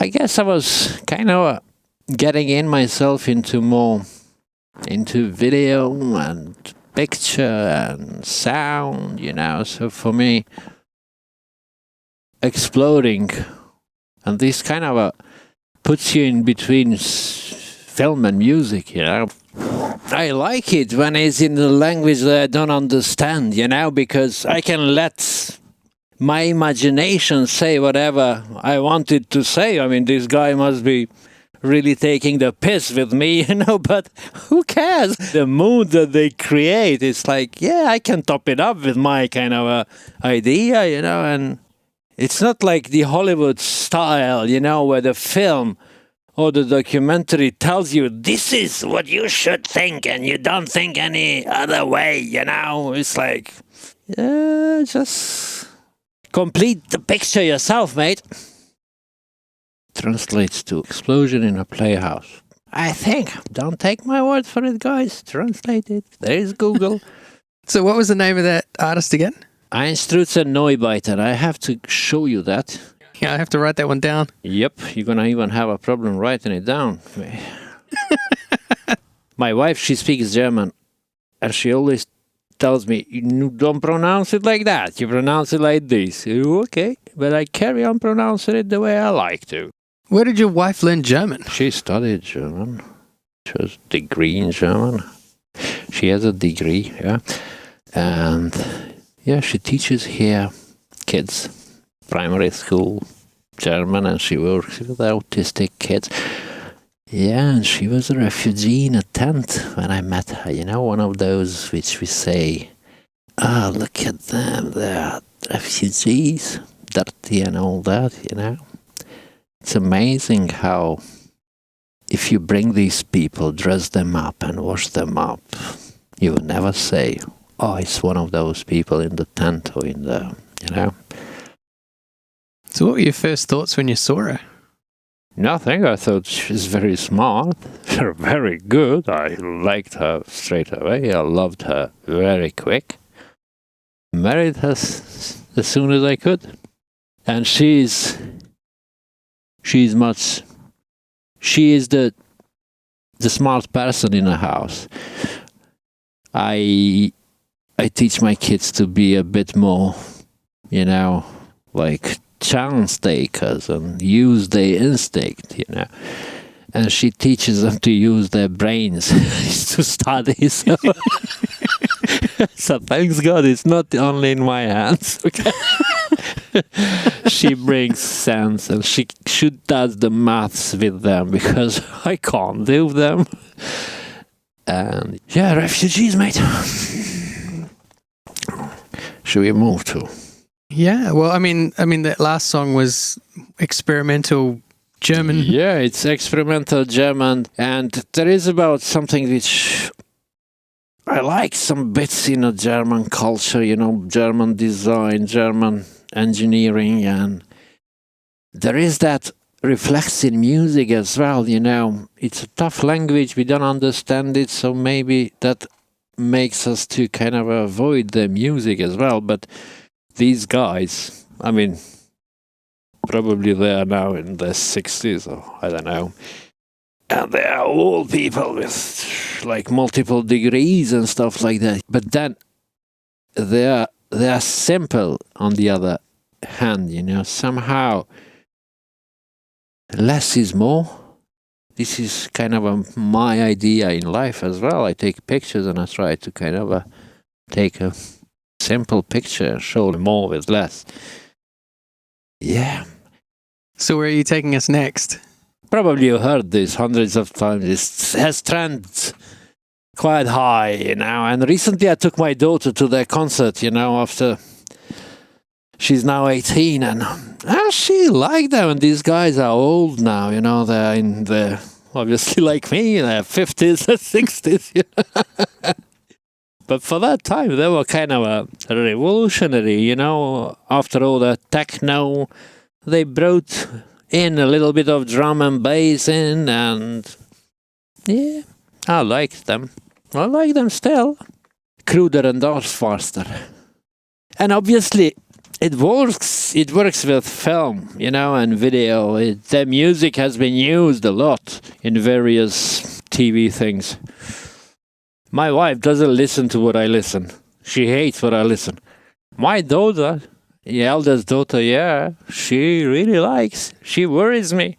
I guess I was kind of getting in myself into video and picture and sound, So for me, exploding, and this kind of puts you in between film and music, I like it when it's in the language that I don't understand, because I can let my imagination say whatever I wanted to say. I mean, this guy must be really taking the piss with me, but who cares? The mood that they create, it's like, yeah, I can top it up with my kind of idea, and it's not like the Hollywood style, where the film or the documentary tells you this is what you should think and you don't think any other way, It's like, yeah, just complete the picture yourself, mate. Translates to explosion in a playhouse. I think. Don't take my word for it, guys. Translate it. There is Google. So what was the name of that artist again? Einstürze Neubauten. I have to show you that. Yeah, I have to write that one down. Yep, you're gonna even have a problem writing it down. My wife, she speaks German, and she always tells me, you don't pronounce it like that, you pronounce it like this. Okay, but I carry on pronouncing it the way I like to. Where did your wife learn German? She studied German. She has a degree in German. She has a degree, yeah. And yeah, she teaches here kids, primary school, German, and she works with autistic kids. Yeah, and she was a refugee in a tent when I met her. One of those which we say, oh, look at them, they're refugees, dirty and all that, It's amazing how if you bring these people, dress them up and wash them up, you will never say, oh, it's one of those people in the tent or in the, So what were your first thoughts when you saw her? Nothing. I thought she's very smart, very good. I liked her straight away. I loved her very quick. Married her as soon as I could. And she is the smart person in the house. I teach my kids to be a bit more, like chance takers and use their instinct, And she teaches them to use their brains to study. So, so thanks God it's not only in my hands. Okay? She brings sense and she does the maths with them because I can't do them. And yeah, refugees, mate. Should we move to? Yeah, well, I mean, that last song was experimental German. Yeah, it's experimental German, and there is about something which I like some bits in a German culture, German design, German engineering, and there is that reflects in music as well, It's a tough language, we don't understand it, so maybe that makes us to kind of avoid the music as well, but these guys, I mean, probably they are now in their 60s or I don't know. And they are all people with like multiple degrees and stuff like that. But then they are simple on the other hand, somehow less is more. This is kind of my idea in life as well. I take pictures and I try to kind of take a simple picture, show more with less. Yeah. So where are you taking us next? Probably you heard this hundreds of times. It has trended quite high, And recently I took my daughter to their concert, after she's now 18, and she liked them. And these guys are old now, They're in the, obviously like me, in their 50s and 60s, But for that time, they were kind of a revolutionary, After all the techno, they brought in a little bit of drum and bass in, and yeah, I liked them. I like them still. Cruder and faster. And obviously, it works. It works with film, and video. The music has been used a lot in various TV things. My wife doesn't listen to what I listen. She hates what I listen. My daughter, the eldest daughter, she really likes. She worries me.